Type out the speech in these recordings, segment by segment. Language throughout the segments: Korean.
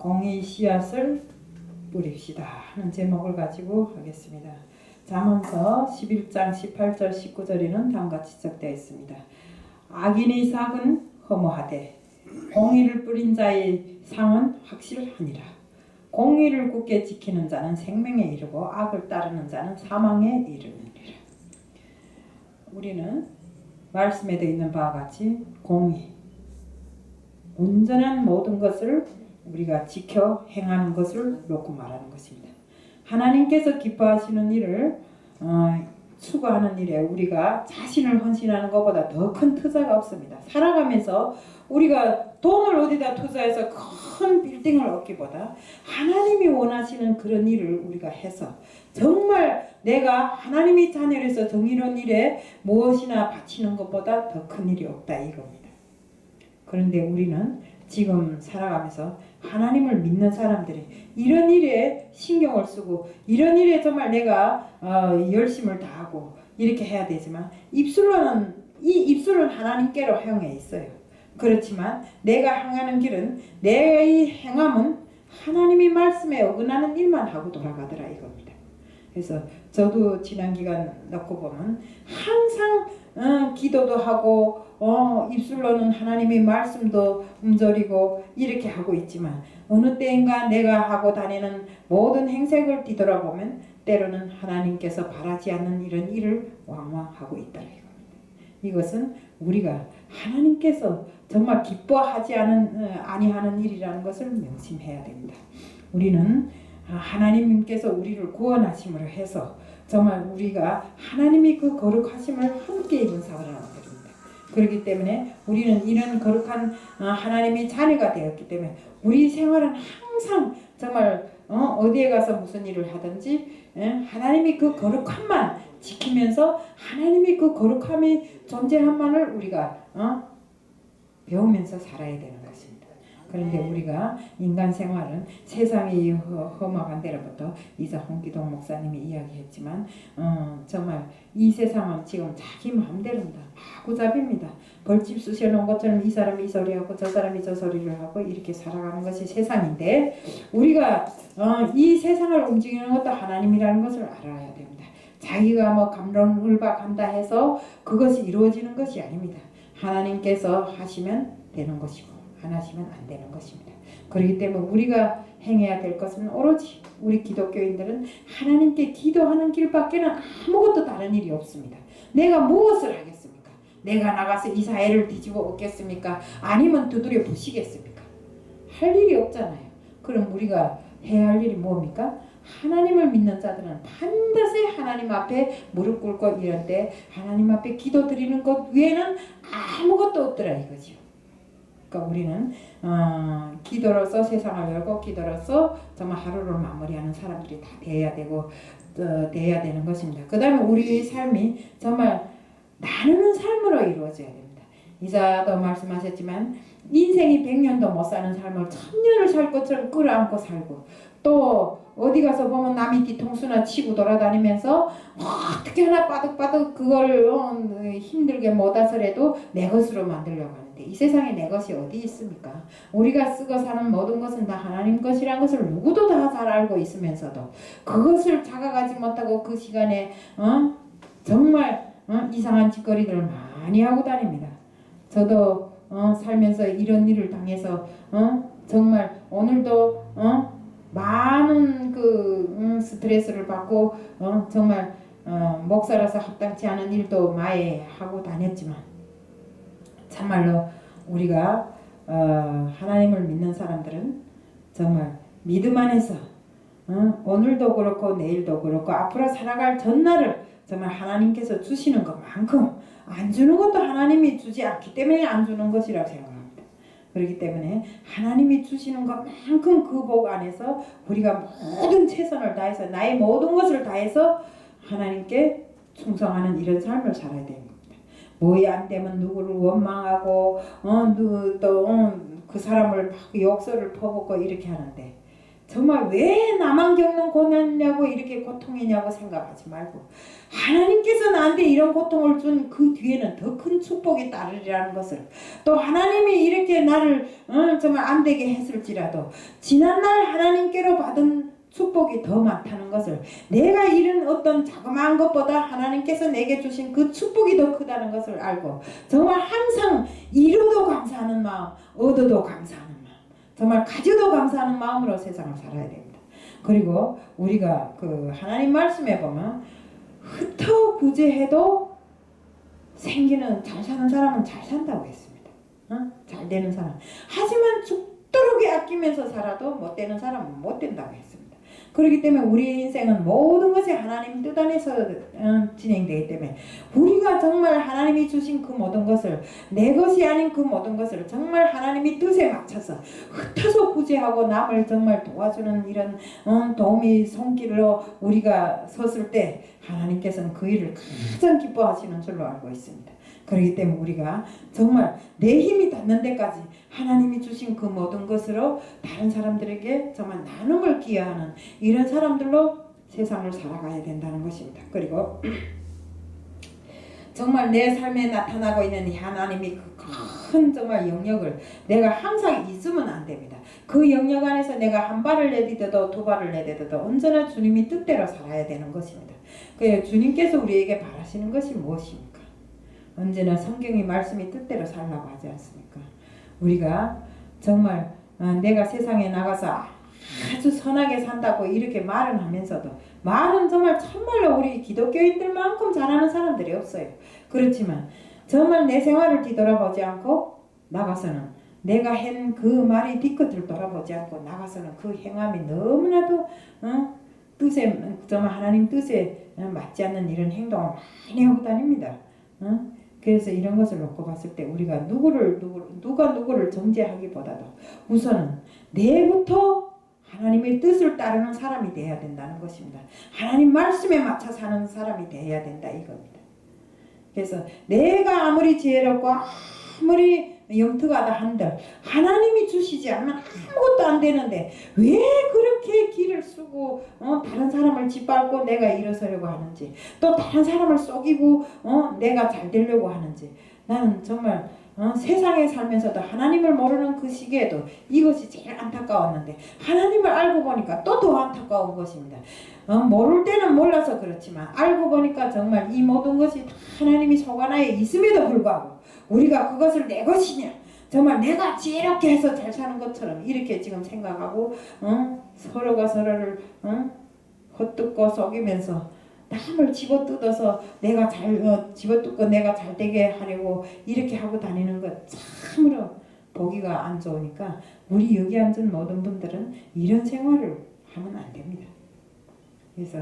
공의 씨앗을 뿌립시다 하는 제목을 가지고 하겠습니다. 잠언서 11장 18절 19절에는 다음같이 기록되어 있습니다. 악인의 삭은 허무하되 공의를 뿌린 자의 상은 확실하니라. 공의를 굳게 지키는 자는 생명에 이르고 악을 따르는 자는 사망에 이르느니라. 우리는 말씀에 되어 있는 바와 같이 공의, 온전한 모든 것을 우리가 지켜 행하는 것을 놓고 말하는 것입니다. 하나님께서 기뻐하시는 일을 추구하는 일에 우리가 자신을 헌신하는 것보다 더 큰 투자가 없습니다. 살아가면서 우리가 돈을 어디다 투자해서 큰 빌딩을 얻기보다 하나님이 원하시는 그런 일을 우리가 해서 정말 내가 하나님의 자녀로서 정의로운 일에 무엇이나 바치는 것보다 더 큰 일이 없다 이겁니다. 그런데 우리는 지금 살아가면서 하나님을 믿는 사람들이 이런 일에 신경을 쓰고 이런 일에 정말 내가 열심을 다하고 이렇게 해야 되지만 입술은 하나님께로 향해 있어요. 그렇지만 내가 향하는 길은 내 행함은 하나님의 말씀에 어긋나는 일만 하고 돌아가더라 이겁니다. 그래서 저도 지난 기간 놓고 보면 항상 기도도 하고 입술로는 하나님의 말씀도 움절이고 이렇게 하고 있지만 어느 때인가 내가 하고 다니는 모든 행색을 뒤돌아보면 때로는 하나님께서 바라지 않는 이런 일을 왕왕하고 있다 이겁니다. 이것은 우리가 하나님께서 정말 기뻐하지 아니하는 일이라는 것을 명심해야 됩니다. 우리는 하나님께서 우리를 구원하심으로 해서 정말 우리가 하나님의 그 거룩하심을 함께 입은 사람입니다. 그렇기 때문에 우리는 이런 거룩한 하나님의 자녀가 되었기 때문에 우리 생활은 항상 정말 어디에 가서 무슨 일을 하든지 하나님의 그 거룩함만 지키면서 하나님의 그 거룩함의 존재함만을 우리가 배우면서 살아야 되는 것입니다. 그런데 우리가 인간 생활은 세상이 험악한 데로부터 이제 홍기동 목사님이 이야기했지만 정말 이 세상은 지금 자기 마음대로입니다. 마구잡이입니다. 벌집 쑤셔놓은 것처럼 이 사람이 이 소리하고 저 사람이 저 소리를 하고 이렇게 살아가는 것이 세상인데 우리가 이 세상을 움직이는 것도 하나님이라는 것을 알아야 됩니다. 자기가 뭐 감론을박한다 해서 그것이 이루어지는 것이 아닙니다. 하나님께서 하시면 되는 것이고 안 하시면 안 되는 것입니다. 그렇기 때문에 우리가 행해야 될 것은 오로지 우리 기독교인들은 하나님께 기도하는 길밖에는 아무것도 다른 일이 없습니다. 내가 무엇을 하겠습니까? 내가 나가서 이 사회를 뒤집어 엎겠습니까? 아니면 두드려 부시겠습니까? 할 일이 없잖아요. 그럼 우리가 해야 할 일이 뭡니까? 하나님을 믿는 자들은 반드시 하나님 앞에 무릎 꿇고 이럴 때 하나님 앞에 기도 드리는 것 외에는 아무것도 없더라 이거죠. 그러니까 우리는 기도로서 세상을 열고 기도로서 정말 하루를 마무리하는 사람들이 다 되어야 되고 되어야 되는 것입니다. 그 다음에 우리의 삶이 정말 나누는 삶으로 이루어져야 됩니다. 이자도 말씀하셨지만 인생이 100년도 못 사는 삶을 1000년을 살 것처럼 끌어안고 살고 또 어디 가서 보면 남이 뒤통수나 치고 돌아다니면서 어떻게 하나 빠득빠득 그걸 힘들게 못하서라도 내 것으로 만들려고 하는데 이 세상에 내 것이 어디 있습니까? 우리가 쓰고 사는 모든 것은 다 하나님 것이라는 것을 누구도 다 잘 알고 있으면서도 그것을 자각하지 못하고 그 시간에 정말 이상한 짓거리들을 많이 하고 다닙니다. 저도 살면서 이런 일을 당해서 정말 오늘도 많은 그 스트레스를 받고 정말 목사라서 합당치 않은 일도 많이 하고 다녔지만 참말로 우리가 하나님을 믿는 사람들은 정말 믿음 안에서 오늘도 그렇고 내일도 그렇고 앞으로 살아갈 전날을 정말 하나님께서 주시는 것만큼 안 주는 것도 하나님이 주지 않기 때문에 안 주는 것이라고 생각합니다. 그렇기 때문에 하나님이 주시는 것만큼 그 복 안에서 우리가 모든 최선을 다해서 나의 모든 것을 다해서 하나님께 충성하는 이런 삶을 살아야 됩니다. 뭐에 안 되면 누구를 원망하고 또 그 사람을 막 욕설을 퍼붓고 이렇게 하는데 정말 왜 나만 겪는 고난이냐고 이렇게 고통이냐고 생각하지 말고 하나님께서 나한테 이런 고통을 준 그 뒤에는 더 큰 축복이 따르리라는 것을, 또 하나님이 이렇게 나를 정말 안 되게 했을지라도 지난날 하나님께로 받은 축복이 더 많다는 것을, 내가 잃은 어떤 자그마한 것보다 하나님께서 내게 주신 그 축복이 더 크다는 것을 알고 정말 항상 잃어도 감사하는 마음, 얻어도 감사하는 마음, 정말 가져도 감사하는 마음으로 세상을 살아야 됩니다. 그리고 우리가 그 하나님 말씀에 보면 흩어 구제해도 생기는, 잘 사는 사람은 잘 산다고 했습니다. 잘 되는 사람. 하지만 죽도록 아끼면서 살아도 못 되는 사람은 못 된다고 했습니다. 그렇기 때문에 우리의 인생은 모든 것이 하나님 뜻 안에서 진행되기 때문에 우리가 정말 하나님이 주신 그 모든 것을, 내 것이 아닌 그 모든 것을 정말 하나님이 뜻에 맞춰서 흩어서 구제하고 남을 정말 도와주는 이런 도움이 손길로 우리가 섰을 때 하나님께서는 그 일을 가장 기뻐하시는 줄로 알고 있습니다. 그렇기 때문에 우리가 정말 내 힘이 닿는 데까지 하나님이 주신 그 모든 것으로 다른 사람들에게 정말 나눔을 기여하는 이런 사람들로 세상을 살아가야 된다는 것입니다. 그리고 정말 내 삶에 나타나고 있는 이 하나님이 그 큰 정말 영역을 내가 항상 잊으면 안 됩니다. 그 영역 안에서 내가 한 발을 내딛어도 두 발을 내딛어도 언제나 주님이 뜻대로 살아야 되는 것입니다. 그래서 주님께서 우리에게 바라시는 것이 무엇입니까? 언제나 성경의 말씀이 뜻대로 살라고 하지 않습니까? 우리가 정말 내가 세상에 나가서 아주 선하게 산다고 이렇게 말은 하면서도, 말은 정말 참말로 우리 기독교인들만큼 잘하는 사람들이 없어요. 그렇지만 정말 내 생활을 뒤돌아보지 않고 나가서는, 내가 한 그 말의 뒤끝을 돌아보지 않고 나가서는 그 행함이 너무나도 뜻에, 정말 하나님 뜻에 맞지 않는 이런 행동을 많이 하고 다닙니다. 그래서 이런 것을 놓고 봤을 때 우리가 누가 누구를 정죄하기보다도 우선은 내부터 하나님의 뜻을 따르는 사람이 되어야 된다는 것입니다. 하나님 말씀에 맞춰 사는 사람이 되어야 된다 이겁니다. 그래서 내가 아무리 지혜롭고 아무리 영특하다 한들 하나님이 주시지 않으면 아무것도 안 되는데 왜 그렇게 길을 쓰고 다른 사람을 짓밟고 내가 일어서려고 하는지, 또 다른 사람을 속이고 내가 잘 되려고 하는지, 나는 정말 세상에 살면서도 하나님을 모르는 그 시기에도 이것이 제일 안타까웠는데 하나님을 알고 보니까 또 더 안타까운 것입니다. 모를 때는 몰라서 그렇지만 알고 보니까 정말 이 모든 것이 다 하나님이 속안에 있음에도 불구하고 우리가 그것을 내 것이냐, 정말 내가 지혜롭게 해서 잘 사는 것처럼 이렇게 지금 생각하고 서로가 서로를 헛뜯고 속이면서 남을 집어뜯어서 내가 집어뜯고 내가 잘 되게 하려고 이렇게 하고 다니는 것 참으로 보기가 안 좋으니까 우리 여기 앉은 모든 분들은 이런 생활을 하면 안 됩니다. 그래서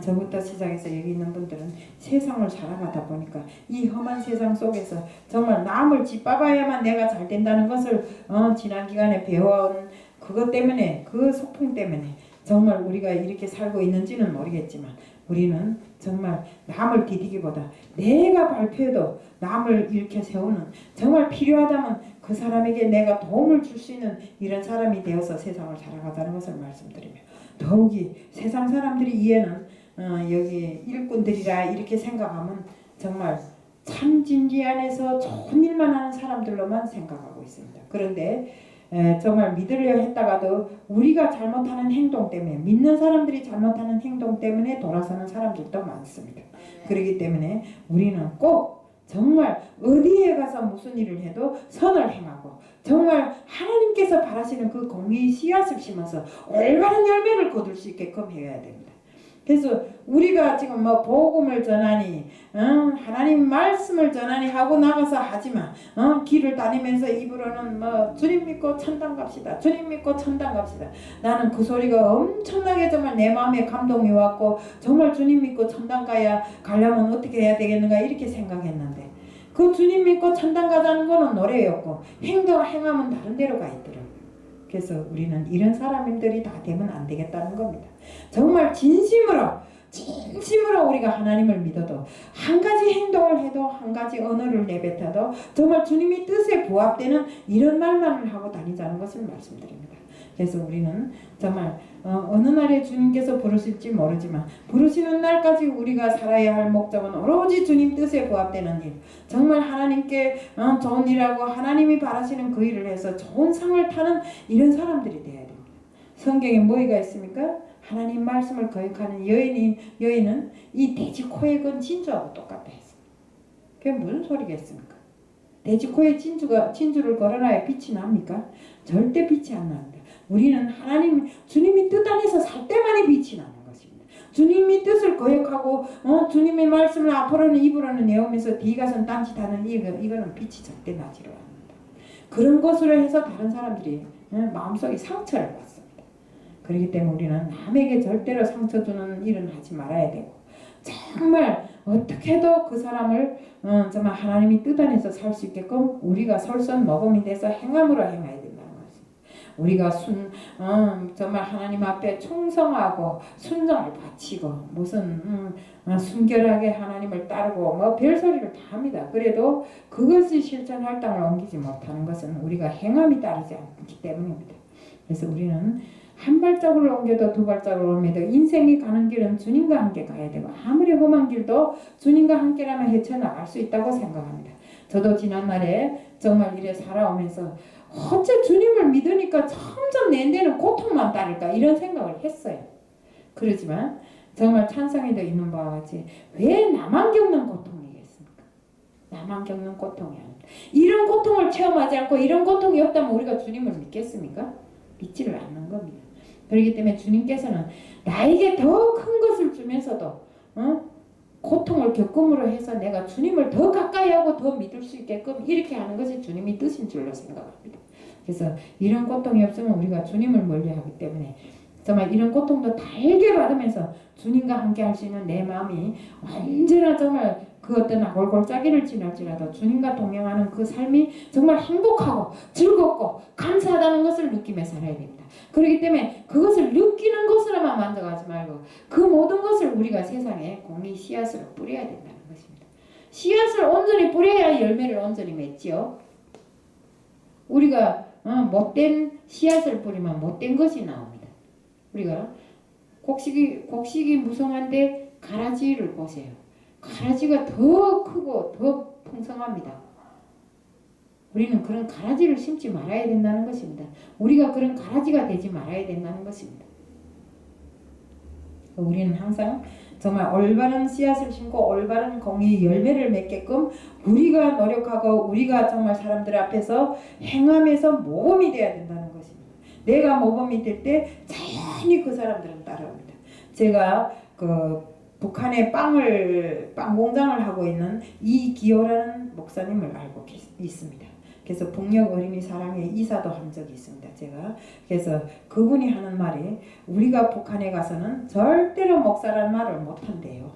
저부터 시작해서 여기 있는 분들은 세상을 살아가다 보니까 이 험한 세상 속에서 정말 남을 짓밟아야만 내가 잘 된다는 것을 지난 기간에 배워온 그것 때문에, 그 소풍 때문에 정말 우리가 이렇게 살고 있는지는 모르겠지만 우리는 정말 남을 디디기보다 내가 발표해도 남을 일으켜 세우는, 정말 필요하다면 그 사람에게 내가 도움을 줄 수 있는 이런 사람이 되어서 세상을 살아가자는 것을 말씀드리며, 더욱이 세상 사람들이 이해는 여기 일꾼들이라 이렇게 생각하면 정말 참 진지 안에서 좋은 일만 하는 사람들로만 생각하고 있습니다. 그런데 정말 믿으려 했다가도 우리가 잘못하는 행동 때문에, 믿는 사람들이 잘못하는 행동 때문에 돌아서는 사람들도 많습니다. 그렇기 때문에 우리는 꼭 정말 어디에 가서 무슨 일을 해도 선을 행하고 정말 하나님께서 바라시는 그 공의의 씨앗을 심어서 올바른 열매를 거둘 수 있게끔 해야 됩니다. 그래서 우리가 지금 복음을 전하니 하나님 말씀을 전하니 하고 나가서 하지만 길을 다니면서 입으로는 주님 믿고 천당 갑시다, 주님 믿고 천당 갑시다. 나는 그 소리가 엄청나게 정말 내 마음에 감동이 왔고 정말 주님 믿고 천당 가려면 어떻게 해야 되겠는가 이렇게 생각했는데, 그 주님 믿고 천당 가자는 거는 노래였고 행하면 다른 데로 가 있더라고요. 그래서 우리는 이런 사람들이 다 되면 안 되겠다는 겁니다. 정말 진심으로 우리가 하나님을 믿어도 한 가지 행동을 해도 한 가지 언어를 내뱉어도 정말 주님이 뜻에 부합되는 이런 말만을 하고 다니자는 것을 말씀드립니다. 그래서 우리는 정말 어느 날에 주님께서 부르실지 모르지만 부르시는 날까지 우리가 살아야 할 목적은 오로지 주님 뜻에 부합되는 일, 정말 하나님께 좋은 일하고 하나님이 바라시는 그 일을 해서 좋은 상을 타는 이런 사람들이 되어야 됩니다. 성경에 뭐가 있습니까? 하나님 말씀을 거역하는 여인은 이 돼지 코에 건 진주하고 똑같다 했습니다. 그게 무슨 소리겠습니까? 돼지 코에 진주를 걸어놔야 빛이 납니까? 절대 빛이 안 납니다. 우리는 주님이 뜻 안에서 살 때만이 빛이 나는 것입니다. 주님이 뜻을 거역하고 주님의 말씀을 앞으로는 입으로는 내오면서 뒤 가서는 딴짓하는 이거는 빛이 절대 나지를 않는다. 그런 것으로 해서 다른 사람들이 마음속에 상처를 받습니다. 그렇기 때문에 우리는 남에게 절대로 상처 주는 일은 하지 말아야 되고, 정말 어떻게 해도 그 사람을 정말 하나님이 뜻 안에서 살 수 있게끔 우리가 솔선모범이 돼서 행함으로 행해야 된다는 것입니다. 우리가 정말 하나님 앞에 충성하고 순종을 바치고 무슨 순결하게 하나님을 따르고 뭐 별소리를 다 합니다. 그래도 그것이 실천 활동을 옮기지 못하는 것은 우리가 행함이 따르지 않기 때문입니다. 그래서 우리는 한 발자국을 옮겨도 두 발자국을 옮겨도 인생이 가는 길은 주님과 함께 가야 되고, 아무리 험한 길도 주님과 함께라면 헤쳐나갈 수 있다고 생각합니다. 저도 지난날에 정말 이래 살아오면서 어째 주님을 믿으니까 점점 내내는 고통만 따를까 이런 생각을 했어요. 그러지만 정말 찬성에도 있는 바와 같이 왜 나만 겪는 고통이겠습니까? 나만 겪는 고통이 아닙니다. 이런 고통을 체험하지 않고 이런 고통이 없다면 우리가 주님을 믿겠습니까? 믿지를 않는 겁니다. 그렇기 때문에 주님께서는 나에게 더 큰 것을 주면서도 고통을 겪음으로 해서 내가 주님을 더 가까이 하고 더 믿을 수 있게끔 이렇게 하는 것이 주님이 뜻인 줄로 생각합니다. 그래서 이런 고통이 없으면 우리가 주님을 멀리하기 때문에 정말 이런 고통도 달게 받으면서 주님과 함께 할 수 있는 내 마음이 언제나 정말 그 어떤 골골짜기를 지날지라도 주님과 동행하는 그 삶이 정말 행복하고 즐겁고 감사하다는 것을 느끼며 살아야 됩니다. 그렇기 때문에 그것을 느끼는 것으로만 만족하지 말고 그 모든 것을 우리가 세상에 공의 씨앗으로 뿌려야 된다는 것입니다. 씨앗을 온전히 뿌려야 열매를 온전히 맺지요. 우리가 못된 씨앗을 뿌리면 못된 것이 나옵니다. 우리가 곡식이 무성한데 가라지를 보세요. 가라지가 더 크고 더 풍성합니다. 우리는 그런 가라지를 심지 말아야 된다는 것입니다. 우리가 그런 가라지가 되지 말아야 된다는 것입니다. 우리는 항상 정말 올바른 씨앗을 심고 올바른 공의 열매를 맺게끔 우리가 노력하고 우리가 정말 사람들 앞에서 행함에서 모범이 되어야 된다는 것입니다. 내가 모범이 될 때 자연히 그 사람들은 따라옵니다. 제가 북한에 빵 공장을 하고 있는 이기호라는 목사님을 알고 있습니다. 그래서 북녘 어린이 사랑회 이사도 한 적이 있습니다. 제가 그래서 그분이 하는 말이 우리가 북한에 가서는 절대로 목사라는 말을 못한대요.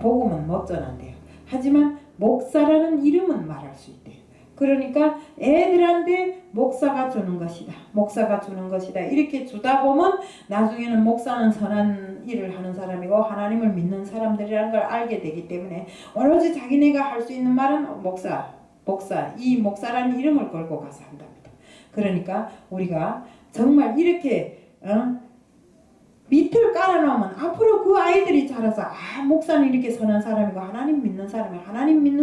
복음은 못 전한대요. 하지만 목사라는 이름은 말할 수 있대요. 그러니까 애들한테 목사가 주는 것이다. 목사가 주는 것이다. 이렇게 주다 보면 나중에는 목사는 선한 일을 하는 사람이고 하나님을 믿는 사람들이라는 걸 알게 되기 때문에 오로지 자기네가 할 수 있는 말은 목사, 이 목사라는 이름을 걸고 가서 한답니다. 그러니까 우리가 정말 이렇게 밑을 깔아놓으면 앞으로 그 아이들이 자라서 목사는 이렇게 선한 사람이고 하나님 믿는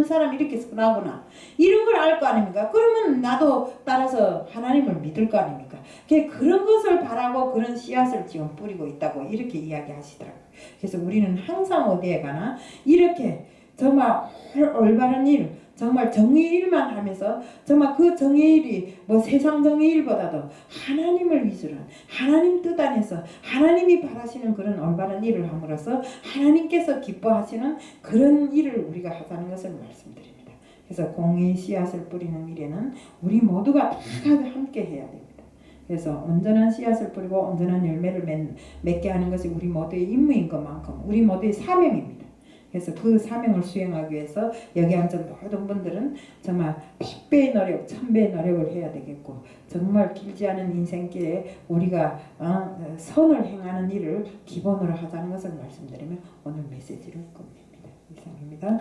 사람이 이렇게 선하구나 이런 걸 알 거 아닙니까? 그러면 나도 따라서 하나님을 믿을 거 아닙니까? 그런 것을 바라고 그런 씨앗을 지금 뿌리고 있다고 이렇게 이야기하시더라고요. 그래서 우리는 항상 어디에 가나 이렇게 정말 올바른 일, 정말 정의일만 하면서 정말 그 정의일이 세상 정의일보다도 하나님을 위주로 하나님 뜻 안에서 하나님이 바라시는 그런 올바른 일을 함으로써 하나님께서 기뻐하시는 그런 일을 우리가 하자는 것을 말씀드립니다. 그래서 공의 씨앗을 뿌리는 일에는 우리 모두가 다 함께 해야 됩니다. 그래서 온전한 씨앗을 뿌리고 온전한 열매를 맺게 하는 것이 우리 모두의 임무인 것만큼 우리 모두의 사명입니다. 그래서 그 사명을 수행하기 위해서 여기 앉은 모든 분들은 정말 100배의 노력, 1000배의 노력을 해야 되겠고 정말 길지 않은 인생길에 우리가 선을 행하는 일을 기본으로 하자는 것을 말씀드리며 오늘 메시지를 끝냅니다. 이상입니다.